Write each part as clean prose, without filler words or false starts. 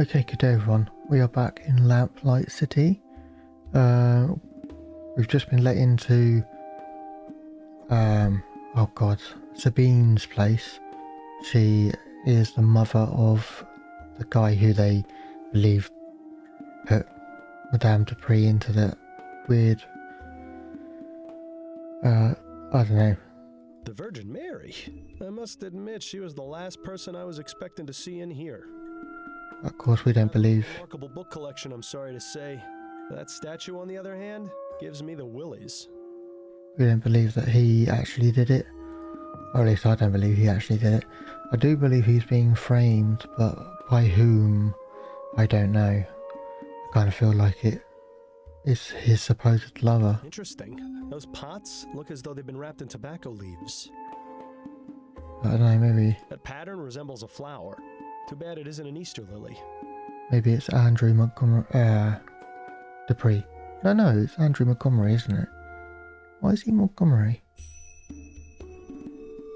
Okay, good day everyone. We are back in Lamplight City. We've just been let into oh god, Sabine's place. She is the mother of the guy who they believe put Madame Dupree into the weird I don't know. The Virgin Mary? I must admit she was the last person I was expecting to see in here. Of course we don't believe. Remarkable book collection, I'm sorry to say. That statue, on the other hand, gives me the willies. We don't believe that he actually did it. Or at least I don't believe he actually did it. I do believe he's being framed, but by whom, I don't know. I kind of feel like it is his supposed lover. Interesting. Those pots look as though they've been wrapped in tobacco leaves. I don't know, maybe That pattern resembles a flower. Too bad it isn't an Easter lily. it's Andrew Montgomery, Dupree. No, it's Andrew Montgomery, isn't it? Why is he Montgomery?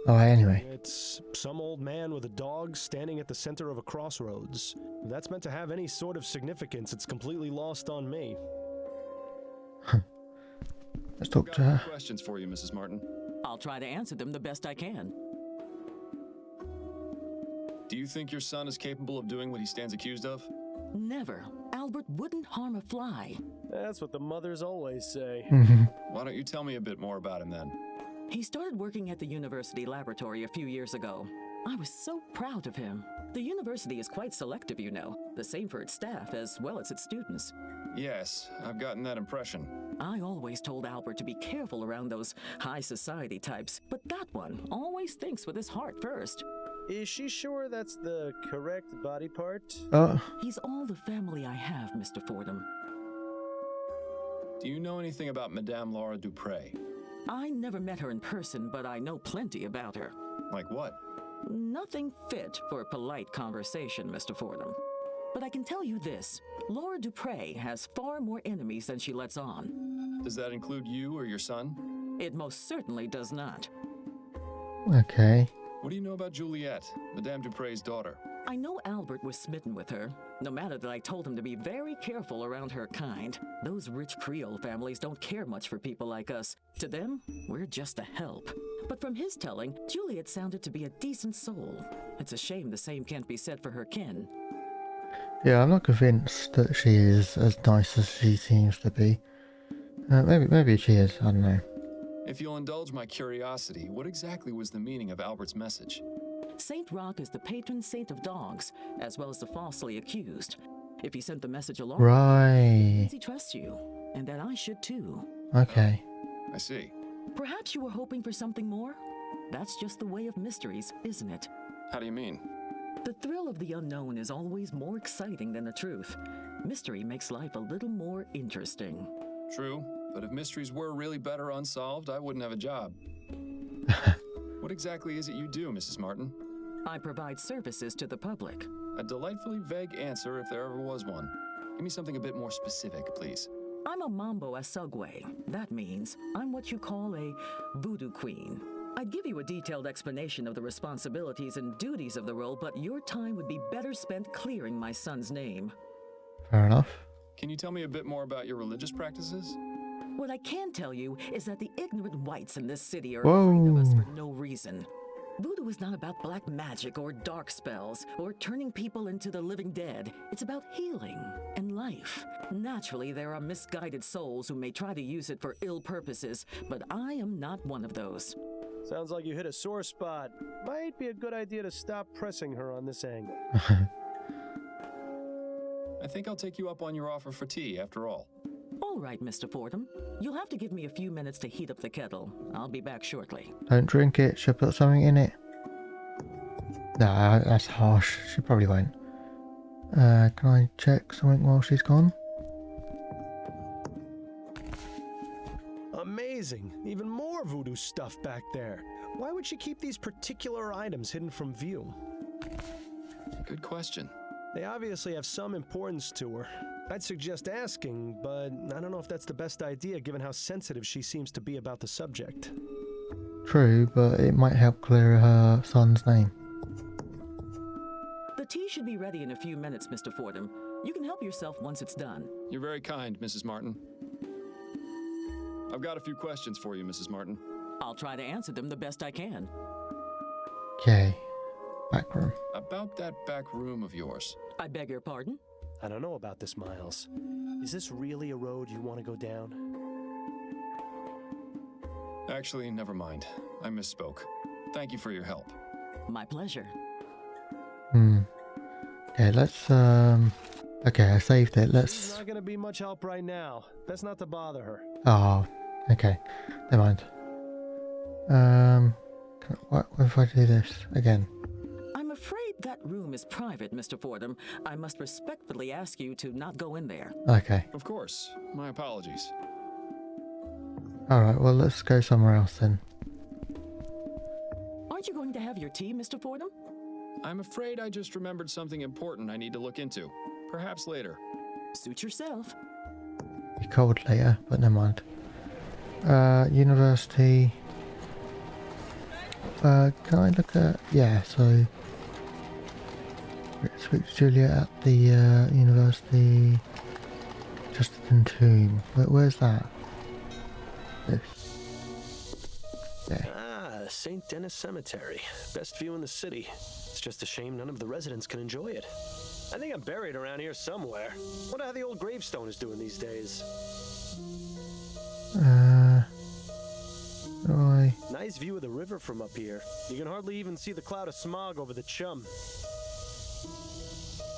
Oh, anyway. It's some old man with a dog standing at the center of a crossroads. If that's meant to have any sort of significance, it's completely lost on me. Let's talk to her. Questions for you, Mrs. Martin. I'll try to answer them the best I can. Do you think your son is capable of doing what he stands accused of? Never. Albert wouldn't harm a fly. That's what the mothers always say. Why don't you tell me a bit more about him then? He started working at the university laboratory a few years ago. I was so proud of him. The university is quite selective, you know. The same for its staff as well as its students. Yes, I've gotten that impression. I always told Albert to be careful around those high society types, but that one always thinks with his heart first. Is she sure that's the correct body part? He's all the family I have, Mr. Fordham. Do you know anything about Madame Laura Dupree? I never met her in person, but I know plenty about her. Like what? Nothing fit for a polite conversation, Mr. Fordham. But I can tell you this, Laura Dupree has far more enemies than she lets on. Does that include you or your son? It most certainly does not. Okay. What do you know about Juliet, Madame Dupree's daughter? I know Albert was smitten with her, no matter that I told him to be very careful around her kind. Those rich Creole families don't care much for people like us. To them, we're just a help. But from his telling, Juliet sounded to be a decent soul. It's a shame the same can't be said for her kin. Yeah, I'm not convinced that she is as nice as she seems to be. Maybe she is, I don't know. If you'll indulge my curiosity, what exactly was the meaning of Albert's message? Saint Roch is the patron saint of dogs, as well as the falsely accused. If he sent the message along, Right. he trusts you, and that I should too. Okay. I see. Perhaps you were hoping for something more? That's just the way of mysteries, isn't it? How do you mean? The thrill of the unknown is always more exciting than the truth. Mystery makes life a little more interesting. True, but if mysteries were really better unsolved, I wouldn't have a job. What exactly is it you do, Mrs. Martin? I provide services to the public. A delightfully vague answer if there ever was one. Give me something a bit more specific, please. I'm a Mambo Asugwe. That means I'm what you call a voodoo queen. I'd give you a detailed explanation of the responsibilities and duties of the role, but your time would be better spent clearing my son's name. Fair enough. Can you tell me a bit more about your religious practices? What I can tell you is that the ignorant whites in this city are afraid of us for no reason. Voodoo is not about black magic or dark spells or turning people into the living dead. It's about healing and life. Naturally, there are misguided souls who may try to use it for ill purposes, but I am not one of those. Sounds like you hit a sore spot. Might be a good idea to stop pressing her on this angle. I think I'll take you up on your offer for tea, after all. All right, Mr. Fordham. You'll have to give me a few minutes to heat up the kettle. I'll be back shortly. Don't drink it. She'll put something in it. Nah, that's harsh. She probably won't. Can I check something while she's gone? Amazing. Even more voodoo stuff back there. Why would she keep these particular items hidden from view? Good question. They obviously have some importance to her. I'd suggest asking, but I don't know if that's the best idea given how sensitive she seems to be about the subject. True, but it might help clear her son's name. The tea should be ready in a few minutes, Mr. Fordham. You can help yourself once it's done. You're very kind, Mrs. Martin. I've got a few questions for you, Mrs. Martin. I'll try to answer them the best I can. Okay. Back room. About that back room of yours. I beg your pardon? I don't know about this, Miles. Is this really a road you want to go down? Actually, never mind. I misspoke. Thank you for your help. My pleasure. Okay, let's, okay, I saved it. She's Let's, not gonna be much help right now. Best not to bother her. oh, okay. Never mind. What if I do this again? I'm afraid that room is private, Mr. Fordham. I must respectfully ask you to not go in there. Okay. Of course. My apologies. Alright, well, let's go somewhere else then. Aren't you going to have your tea, Mr. Fordham? I'm afraid I just remembered something important I need to look into. Perhaps later. Suit yourself. Be cold later, but never mind. University. Can I look at... Yeah, so... Speak to Juliet at the university. Chesterton Tomb. Where's that? This. Okay. Ah, St. Denis Cemetery. Best view in the city. It's just a shame none of the residents can enjoy it. I think I'm buried around here somewhere. Wonder how the old gravestone is doing these days. Nice view of the river from up here. You can hardly even see the cloud of smog over the chum.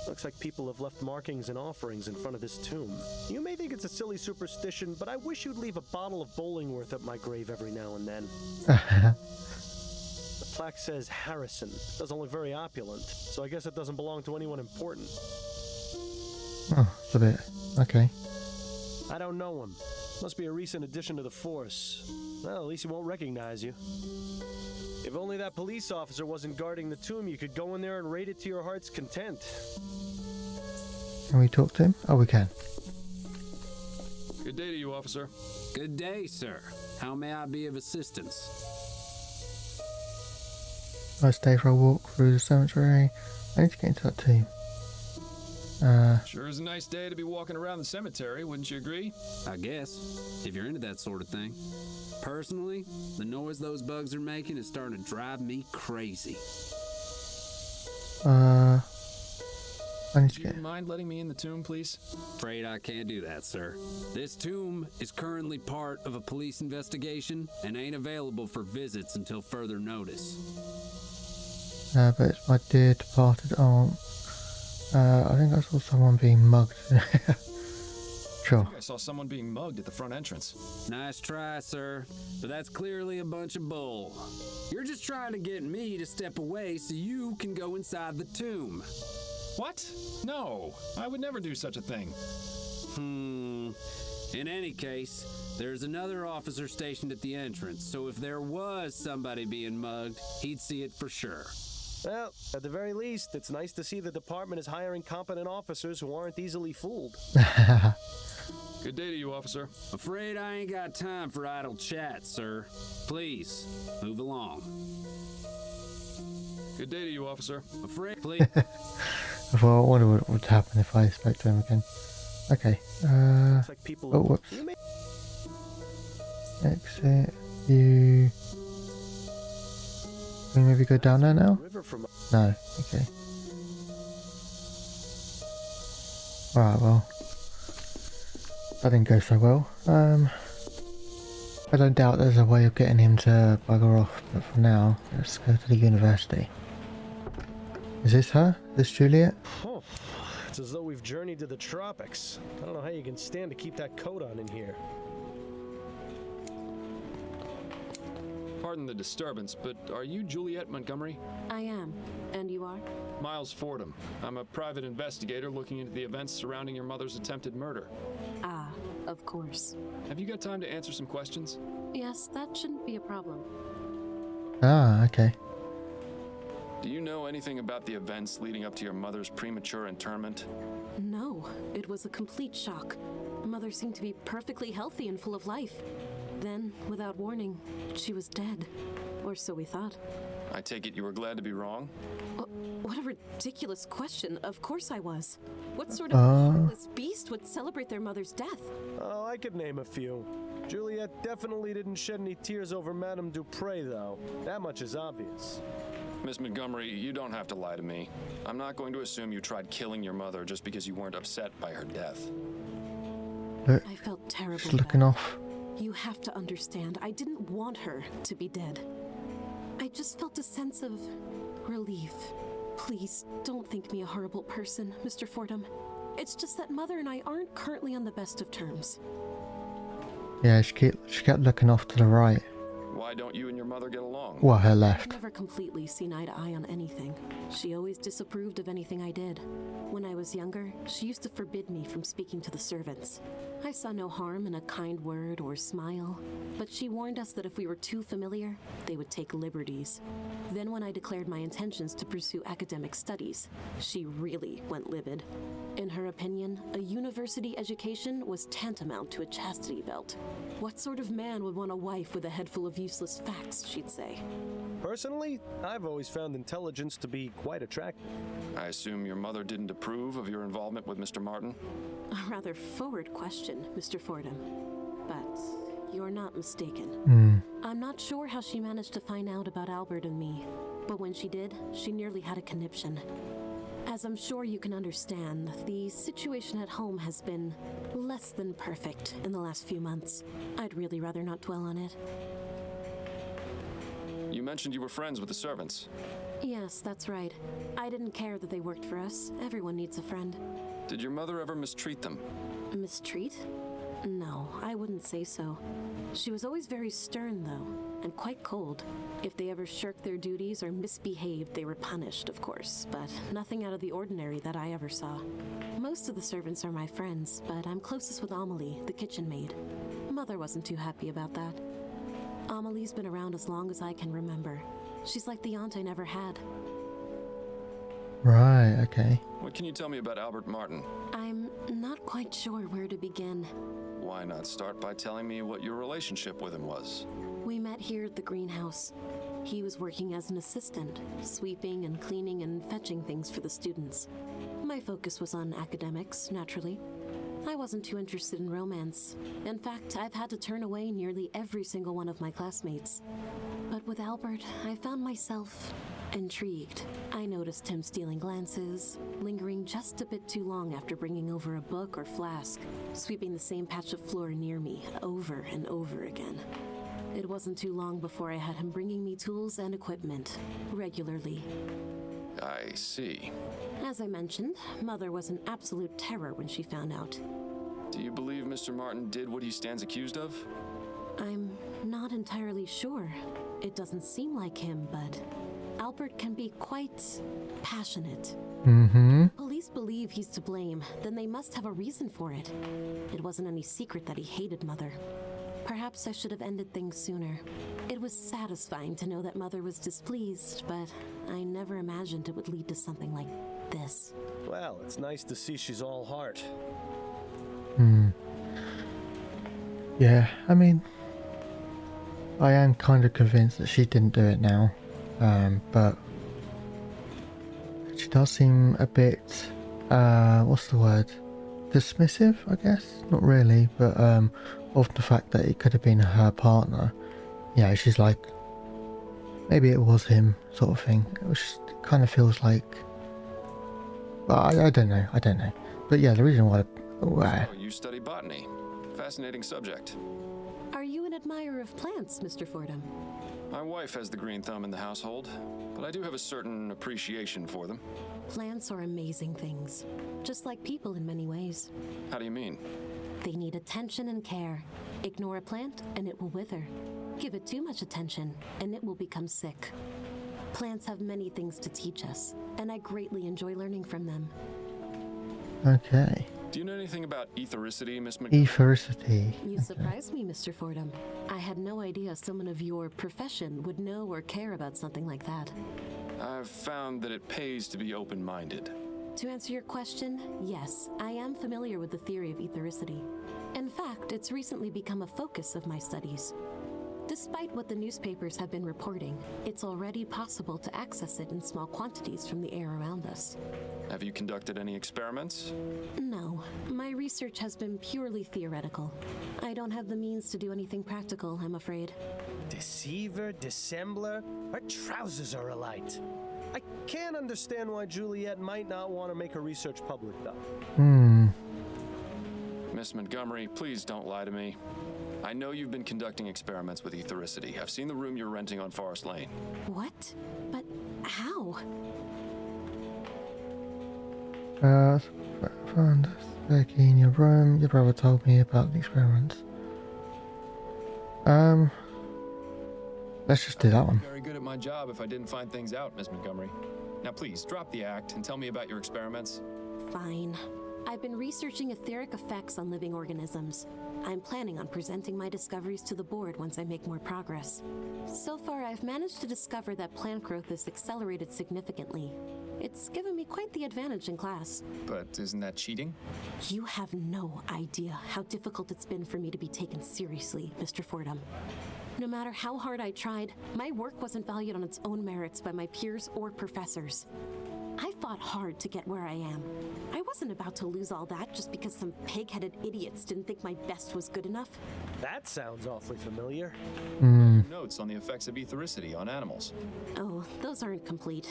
Looks like people have left markings and offerings in front of this tomb. You may think it's a silly superstition, but I wish you'd leave a bottle of Bollingworth at my grave every now and then. The plaque says Harrison. Doesn't look very opulent, so I guess it doesn't belong to anyone important. Oh, it's a bit... Okay. I don't know him. Must be a recent addition to the force. Well, at least he won't recognize you. If only that police officer wasn't guarding the tomb, you could go in there and raid it to your heart's content. Can we talk to him? Oh, we can. Good day to you, officer. Good day, sir. How may I be of assistance? Nice day for a walk through the cemetery. I need to get into that team. Sure is a nice day to be walking around the cemetery, wouldn't you agree? I guess, if you're into that sort of thing. Personally, the noise those bugs are making is starting to drive me crazy. I need to Do you get... mind letting me in the tomb, please? Afraid I can't do that, sir. This tomb is currently part of a police investigation and ain't available for visits until further notice. but it's my dear departed aunt. I think I saw someone being mugged. Sure. I saw someone being mugged at the front entrance. Nice try, sir, but that's clearly a bunch of bull. You're just trying to get me to step away so you can go inside the tomb. What? No, I would never do such a thing. In any case, there's another officer stationed at the entrance, so if there was somebody being mugged, he'd see it for sure. Well, at the very least, it's nice to see the department is hiring competent officers who aren't easily fooled. Good day to you, officer. Afraid I ain't got time for idle chat, sir. Please, move along. Good day to you, officer. Afraid, please. Well, I wonder what would happen if I spoke to him again. Okay. Looks like people. Oh, whoops. Exit. You. Can we maybe go down there now? No. Okay. Alright, well. That didn't go so well. I don't doubt there's a way of getting him to bugger off, but for now, let's go to the university. Is this her? This Juliet? Oh, it's as though we've journeyed to the tropics. I don't know how you can stand to keep that coat on in here. Pardon the disturbance, but are you Juliet Montgomery? I am. And you are? Miles Fordham. I'm a private investigator looking into the events surrounding your mother's attempted murder. Ah, of course. Have you got time to answer some questions? Yes, that shouldn't be a problem. Ah, okay. Do you know anything about the events leading up to your mother's premature interment? No, it was a complete shock. Mother seemed to be perfectly healthy and full of life. Then, without warning, she was dead. Or so we thought. I take it you were glad to be wrong? What a ridiculous question. Of course I was. What sort of heartless beast would celebrate their mother's death? Oh, I could name a few. Juliet definitely didn't shed any tears over Madame Dupre, though. That much is obvious. Miss Montgomery, you don't have to lie to me. I'm not going to assume you tried killing your mother just because you weren't upset by her death. I felt terrible. She's looking off. You have to understand, I didn't want her to be dead. I just felt a sense of relief. Please, don't think me a horrible person, Mr. Fordham. It's just that Mother and I aren't currently on the best of terms. Yeah, she kept looking off to the right. Why don't you and your mother get along? Well, her We've left. never completely seen eye to eye on anything. She always disapproved of anything I did. When I was younger, she used to forbid me from speaking to the servants. I saw no harm in a kind word or smile, but she warned us that if we were too familiar, they would take liberties. Then when I declared my intentions to pursue academic studies, she really went livid. In her opinion, a university education was tantamount to a chastity belt. What sort of man would want a wife with a head full of useless facts, she'd say. Personally, I've always found intelligence to be quite attractive. I assume your mother didn't approve of your involvement with Mr. Martin? A rather forward question, Mr. Fordham. But you're not mistaken. I'm not sure how she managed to find out about Albert and me, but when she did, she nearly had a conniption. As I'm sure you can understand, the situation at home has been less than perfect in the last few months. I'd really rather not dwell on it. You mentioned you were friends with the servants. Yes, that's right. I didn't care that they worked for us. Everyone needs a friend. Did your mother ever mistreat them? Mistreat? No, I wouldn't say so. She was always very stern, though, and quite cold. If they ever shirked their duties or misbehaved, they were punished, of course, but nothing out of the ordinary that I ever saw. Most of the servants are my friends, but I'm closest with Amelie, the kitchen maid. Mother wasn't too happy about that. Amelie's been around as long as I can remember. She's like the aunt I never had. Right, okay. What can you tell me about Albert Martin? I'm not quite sure where to begin. Why not start by telling me what your relationship with him was? We met here at the greenhouse. He was working as an assistant, sweeping and cleaning and fetching things for the students. My focus was on academics, naturally. I wasn't too interested in romance. In fact, I've had to turn away nearly every single one of my classmates. But with Albert, I found myself intrigued. I noticed him stealing glances, lingering just a bit too long after bringing over a book or flask, sweeping the same patch of floor near me over and over again. It wasn't too long before I had him bringing me tools and equipment regularly. I see. As I mentioned, Mother was an absolute terror when she found out. Do you believe Mr. Martin did what he stands accused of? I'm not entirely sure. It doesn't seem like him, but Albert can be quite passionate. Police believe he's to blame, then they must have a reason for it. It wasn't any secret that he hated Mother. Perhaps I should have ended things sooner. It was satisfying to know that Mother was displeased, but I never imagined it would lead to something like this. Well, it's nice to see she's all heart. Yeah, I mean, I am kind of convinced that she didn't do it now, but she does seem a bit, what's the word, dismissive, I guess? Not really, but of the fact that it could have been her partner. Yeah, she's like, maybe it was him, sort of thing. It kind of feels like, but I don't know. But yeah, the reason why... So you study botany. Fascinating subject. Are you an admirer of plants, Mr. Fordham? My wife has the green thumb in the household, but I do have a certain appreciation for them. Plants are amazing things, just like people in many ways. How do you mean? They need attention and care. Ignore a plant and it will wither. Give it too much attention and it will become sick. Plants have many things to teach us, and I greatly enjoy learning from them. Okay. Do you know anything about ethericity, Miss Montgomery? Ethericity. You surprised me, Mr. Fordham. I had no idea someone of your profession would know or care about something like that. I've found that it pays to be open-minded. To answer your question, yes, I am familiar with the theory of ethericity. In fact, it's recently become a focus of my studies. Despite what the newspapers have been reporting, it's already possible to access it in small quantities from the air around us. Have you conducted any experiments? No, my research has been purely theoretical. I don't have the means to do anything practical, I'm afraid. Deceiver, dissembler, our trousers are alight. I can't understand why Juliet might not want to make her research public, though. Miss Montgomery, please don't lie to me. I know you've been conducting experiments with ethericity. I've seen the room you're renting on Forest Lane. What? But how? Found the key in your room. Your brother told me about the experiments. Let's just do that one. Very good at my job if I didn't find things out, Miss Montgomery. Now please, drop the act and tell me about your experiments. Fine. I've been researching etheric effects on living organisms. I'm planning on presenting my discoveries to the board once I make more progress. So far, I've managed to discover that plant growth is accelerated significantly. It's given me quite the advantage in class. But isn't that cheating? You have no idea how difficult it's been for me to be taken seriously, Mr. Fordham. No matter how hard I tried, my work wasn't valued on its own merits by my peers or professors. I fought hard to get where I am. I wasn't about to lose all that just because some pig-headed idiots didn't think my best was good enough. That sounds awfully familiar. Notes on the effects of ethericity on animals. Oh, those aren't complete.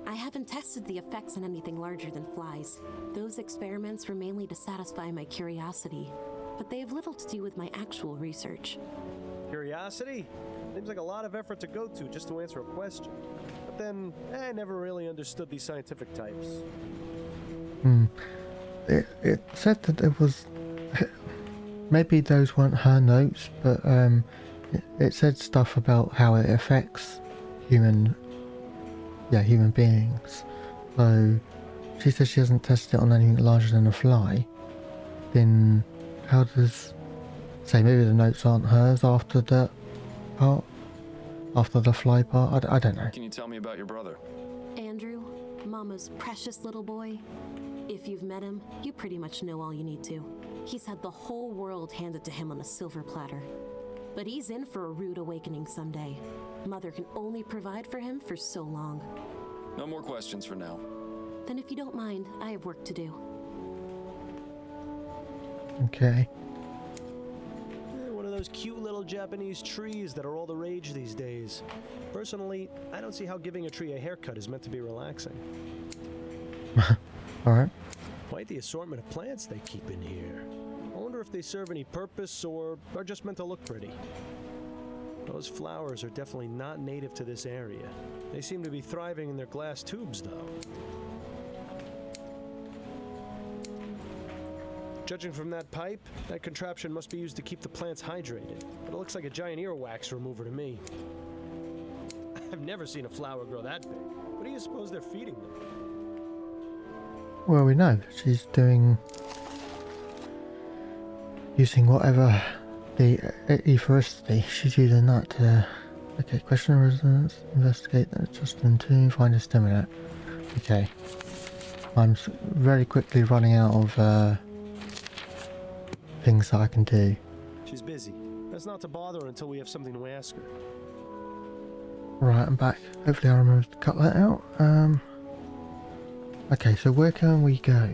I haven't tested the effects on anything larger than flies. Those experiments were mainly to satisfy my curiosity, but they have little to do with my actual research. Curiosity? Seems like a lot of effort to go to just to answer a question. But then, I never really understood these scientific types. It said that it was... Maybe those weren't her notes, but it said stuff about how it affects human beings. So she says she hasn't tested it on anything larger than a fly. Then how does... Say maybe the notes aren't hers after that part? After the fly part? I don't know. Can you tell me about your brother? Andrew, Mama's precious little boy. If you've met him, you pretty much know all you need to. He's had the whole world handed to him on a silver platter. But he's in for a rude awakening someday. Mother can only provide for him for so long. No more questions for now. Then if you don't mind, I have work to do. Okay. One of those cute little Japanese trees that are all the rage these days. Personally, I don't see how giving a tree a haircut is meant to be relaxing. Alright. Quite the assortment of plants they keep in here. I wonder if they serve any purpose or are just meant to look pretty. Those flowers are definitely not native to this area. They seem to be thriving in their glass tubes, though. Judging from that pipe, that contraption must be used to keep the plants hydrated. But it looks like a giant earwax remover to me. I've never seen a flower grow that big. What do you suppose they're feeding them? Well, we know she's using whatever the ethericity she's using that to question the residents, investigate the Justin tomb, find a stimulant. Okay, I'm very quickly running out of things that I can do. She's busy. That's not to bother her until we have something to ask her. Right, I'm back. Hopefully I remember to cut that out. Okay, so where can we go?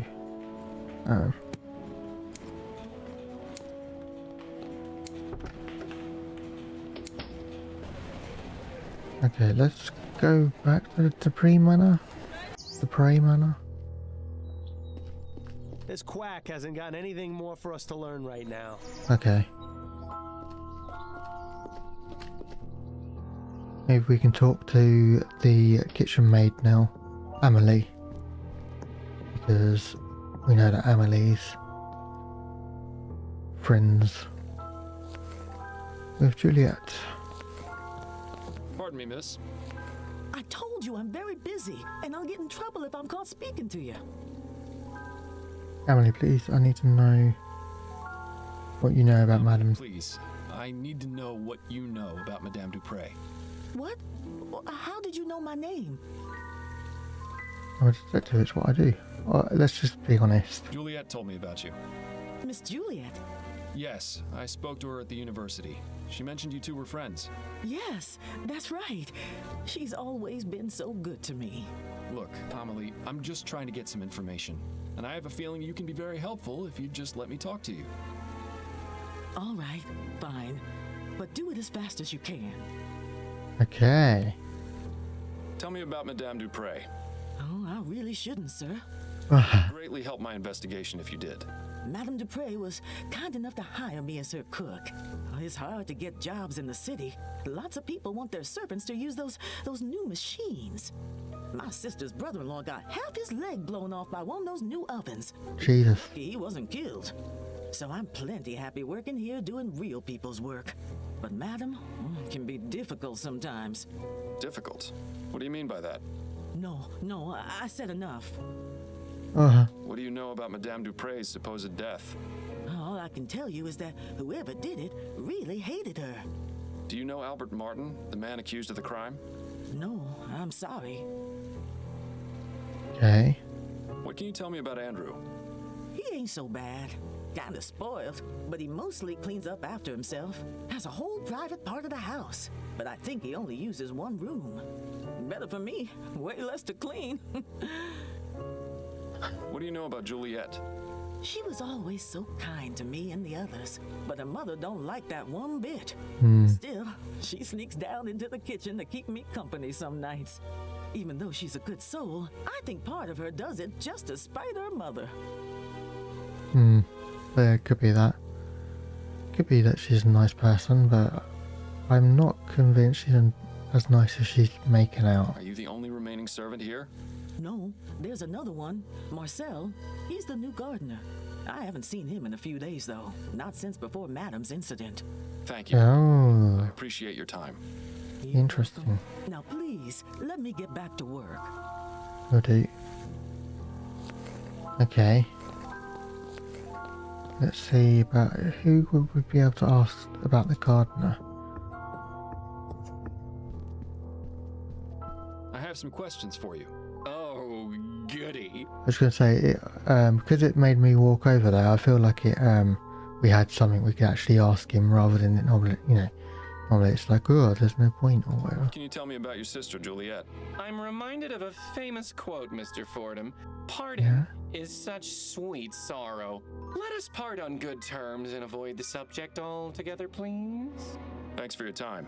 Okay, let's go back to the Dupree Manor. Dupree Manor. This quack hasn't got anything more for us to learn right now. Okay. Maybe we can talk to the kitchen maid now, Amelie. Because we know that Amelie's friends with Juliet. Pardon me, miss. I told you I'm very busy, and I'll get in trouble if I'm caught speaking to you. Amelie, please, I need to know what you know about Madame. Please, I need to know what you know about Madame Dupre. What? How did you know my name? I'm a detective, it's what I do. Let's just be honest. Juliet told me about you. Miss Juliet? Yes, I spoke to her at the university. She mentioned you two were friends. Yes, that's right. She's always been so good to me. Look, Amelie, I'm just trying to get some information. And I have a feeling you can be very helpful if you just let me talk to you. All right, fine. But do it as fast as you can. Okay. Tell me about Madame Dupre. Oh, I really shouldn't, sir. Greatly help my investigation if you did. Madame Dupre was kind enough to hire me as her cook. It's hard to get jobs in the city. Lots of people want their servants to use those new machines. My sister's brother-in-law got half his leg blown off by one of those new ovens. Jesus. He wasn't killed. So I'm plenty happy working here doing real people's work. But Madam can be difficult sometimes. Difficult? What do you mean by that? No, I said enough. What do you know about Madame Dupre's supposed death? All I can tell you is that whoever did it really hated her. Do you know Albert Martin, the man accused of the crime? No, I'm sorry. Okay. What can you tell me about Andrew? He ain't so bad. Kinda spoiled, but he mostly cleans up after himself. Has a whole private part of the house, but I think he only uses one room. Better for me, way less to clean. What do you know about Juliet? She was always so kind to me and the others, but her mother don't like that one bit. Still, she sneaks down into the kitchen to keep me company some nights. Even though she's a good soul, I think part of her does it just to spite her mother. There could be that. Could be that she's a nice person, but I'm not convinced she's as nice as she's making out. Are you the only remaining servant here? No, there's another one, Marcel. He's the new gardener. I haven't seen him in a few days, though. Not since before Madam's incident. Thank you. I Oh, appreciate your time. interesting. Now, please, let me get back to work. Will do. Okay. Let's see about who would we be able to ask about the gardener. I have some questions for you. Oh, goody. I was going to say, because it made me walk over there, I feel like we had something we could actually ask him rather than it normally, normally it's like, oh, there's no point or whatever. Can you tell me about your sister, Juliet? I'm reminded of a famous quote, Mr. Fordham. Parting is such sweet sorrow. Let us part on good terms and avoid the subject altogether, please. Thanks for your time.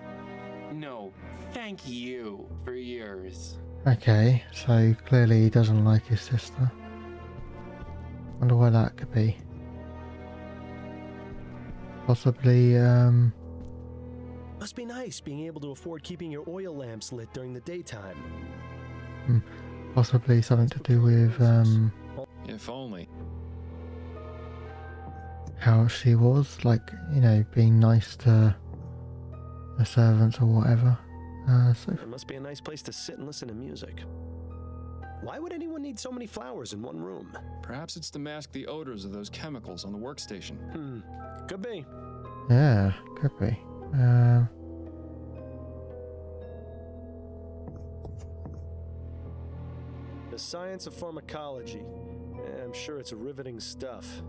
No, thank you for yours. Okay, so clearly he doesn't like his sister. Wonder why that could be. Possibly, Must be nice being able to afford keeping your oil lamps lit during the daytime. possibly something to do with, If only. how she was, like, being nice to the servants or whatever. So It must be a nice place to sit and listen to music. Why would anyone need so many flowers in one room? Perhaps it's to mask the odors of those chemicals on the workstation. Could be. yeah, could be. The science of pharmacology. I'm sure it's riveting stuff.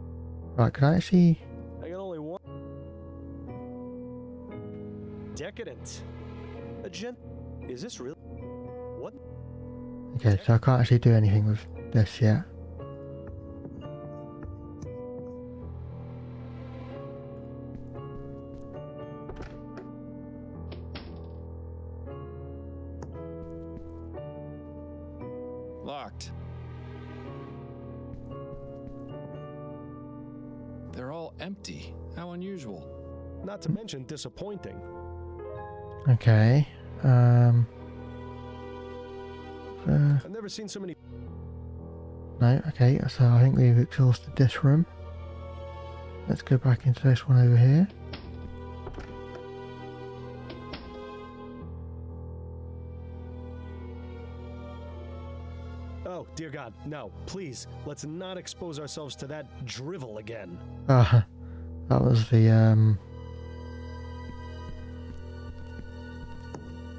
Right, can I actually... I got only one. Decadent. A gent. Is this real? What? Okay, so I can't actually do anything with this yet. Locked. They're all empty. How unusual. Not to mention disappointing. Okay, I've never seen so many. no, okay, so I think we've exhausted this room. Let's go back into this one over here. Oh, dear God, no, please, let's not expose ourselves to that drivel again. That was the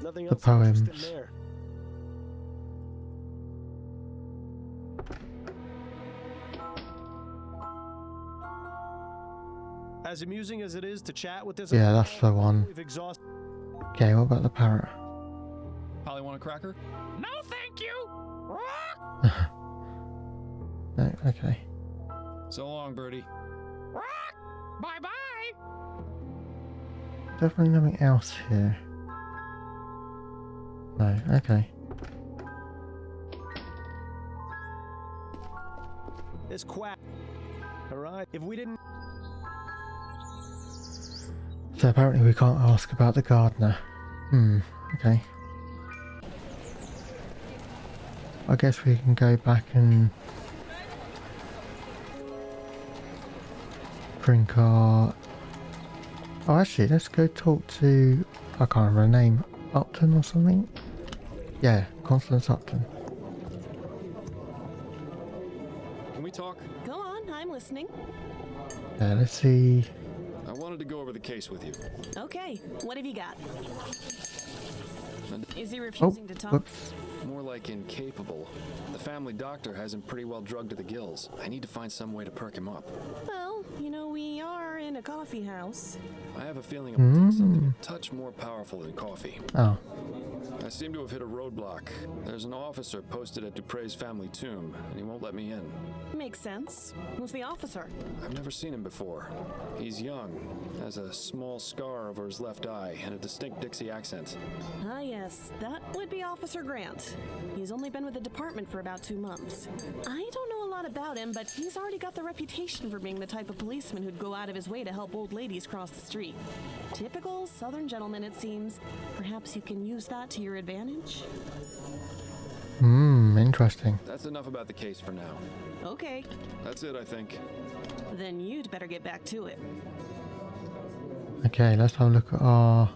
Nothing The else interesting poems. there. As amusing as it is to chat with this, Yeah, that's the one. we've exhausted. Okay, what about the parrot? Probably want a cracker? No, thank you. No, okay. So long, Birdie. Bye bye. Definitely nothing else here. No, okay. This quack. All right. If we didn't. So apparently we can't ask about the gardener. Okay. I guess we can go back and drink our... Oh, actually, let's go talk to... I can't remember her name. Upton or something? Yeah, Constance Upton. Can we talk? Go on, I'm listening. Yeah, let's see... I wanted to go over the case with you. Okay, what have you got? Is he Oh, refusing to talk? whoops. More like incapable. The family doctor has him pretty well drugged to the gills. I need to find some way to perk him up. Well, you know, we are in a coffee house. I have a feeling it will take something a touch more powerful than coffee. Oh, I seem to have hit a roadblock. There's an officer posted at Dupre's family tomb, and he won't let me in. Makes sense. Who's the officer? I've never seen him before. He's young, has a small scar over his left eye, and a distinct Dixie accent. Ah, yes, that would be Officer Grant. He's only been with the department for about 2 months. I don't know a lot about him, but he's already got the reputation for being the type of policeman who'd go out of his way to help old ladies cross the street. Typical Southern gentleman, it seems. Perhaps you can use that to your advantage? interesting. That's enough about the case for now. Okay, That's it, I think. then you'd better get back to it. Okay, let's have a look at our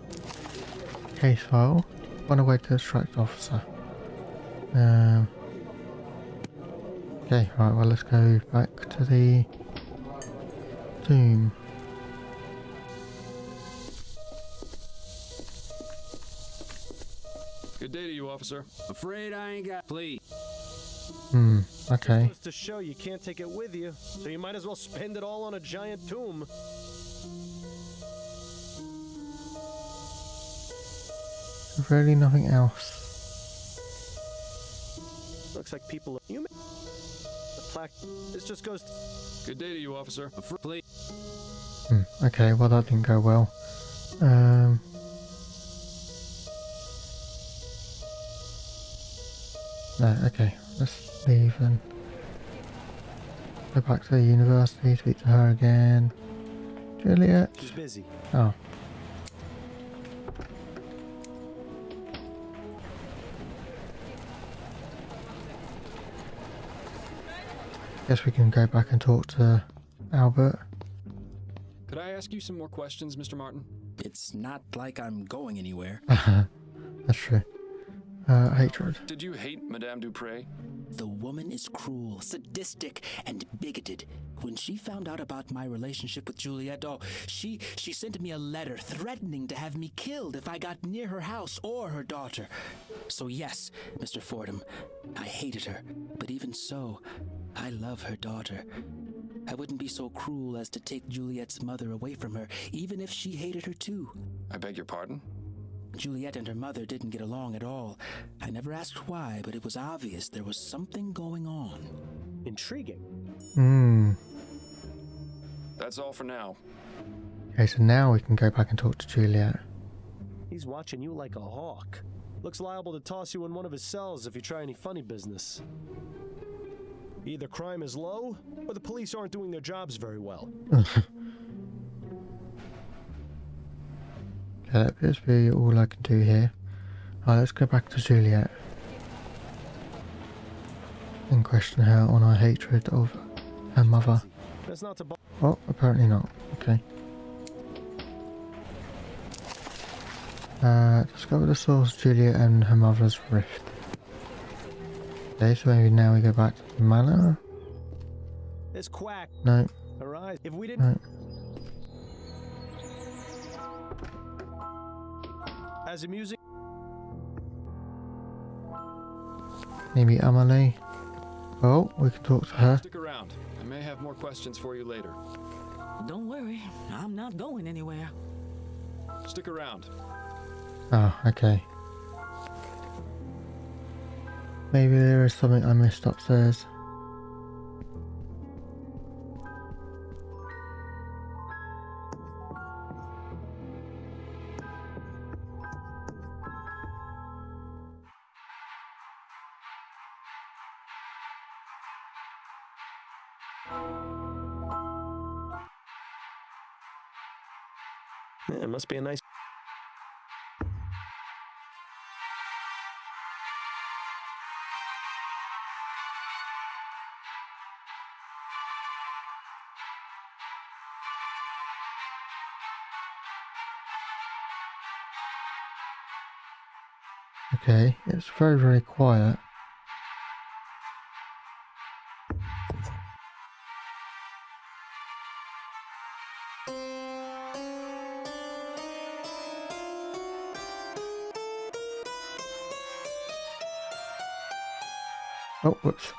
case file. Run away to distract officer. Okay, right, well let's go back to the tomb. Good day to you, officer. Afraid I ain't got. Please. Okay. Goes to show you can't take it with you, so you might as well spend it all on a giant tomb. Really nothing else. Looks like people. The plaque. This just goes. Good day to you, officer. Please. Okay, well that didn't go well. No, okay, let's leave and go back to the university, speak to her again. Juliet. She's busy. Oh. Guess we can go back and talk to Albert. Could I ask you some more questions, Mr. Martin? It's not like I'm going anywhere. That's true. Hatred. Did you hate Madame Dupre? The woman is cruel, sadistic, and bigoted. When she found out about my relationship with Juliet, she sent me a letter threatening to have me killed if I got near her house or her daughter. So yes, Mr. Fordham, I hated her. But even so, I love her daughter. I wouldn't be so cruel as to take Juliet's mother away from her, even if she hated her too. I beg your pardon? Juliet and her mother didn't get along at all. I never asked why, but it was obvious there was something going on. Intriguing. That's all for now. Okay, so now we can go back and talk to Juliet. He's watching you like a hawk. Looks liable to toss you in one of his cells if you try any funny business. Either crime is low, or the police aren't doing their jobs very well. Okay, that appears to be all I can do here. Alright, let's go back to Juliet and question her on her hatred of her mother. That's not to. Oh, apparently not. Okay. Discover the source of Juliet and her mother's rift. Okay, so maybe now we go back to the manor. This quack. No. Alright. If we didn't. No. As amusing. Maybe Amelie. Oh, we can talk to her. Stick around. I may have more questions for you later. Don't worry, I'm not going anywhere. Stick around. Oh, okay. Maybe there is something I missed upstairs. Yeah, it must be a nice... Okay, it's very, very quiet. Oh, whoops.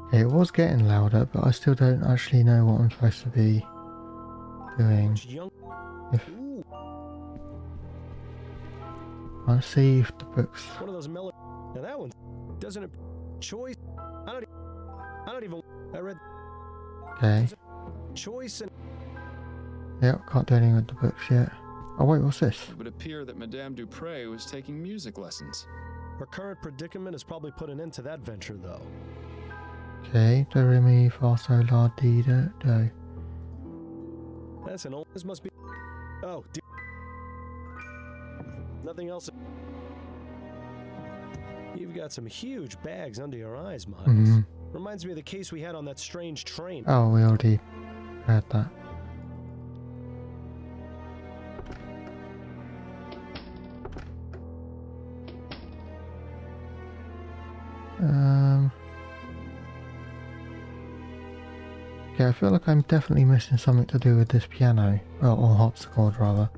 Okay, it was getting louder, but I still don't actually know what I'm supposed to be doing. If I'll see if the books. One of those mellow... Now that one doesn't it... Choice... I don't even... I read... Okay. Choice and... Yeah, can't do anything with the books yet. Oh wait, what's this? It would appear that Madame Dupre was taking music lessons. Her current predicament has probably put an end to that venture, though. Okay, do re mi fa sol la ti do. That's an old... This must be... Oh, nothing else... You've got some huge bags under your eyes, Miles. Reminds me of the case we had on that strange train. Oh, we already heard that. Okay, I feel like I'm definitely missing something to do with this piano, or harpsichord rather.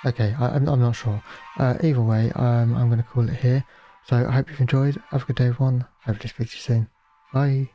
Okay, I'm not sure. Either way, I'm going to call it here. So I hope you've enjoyed. Have a good day, everyone. Hopefully speak to you soon. Bye.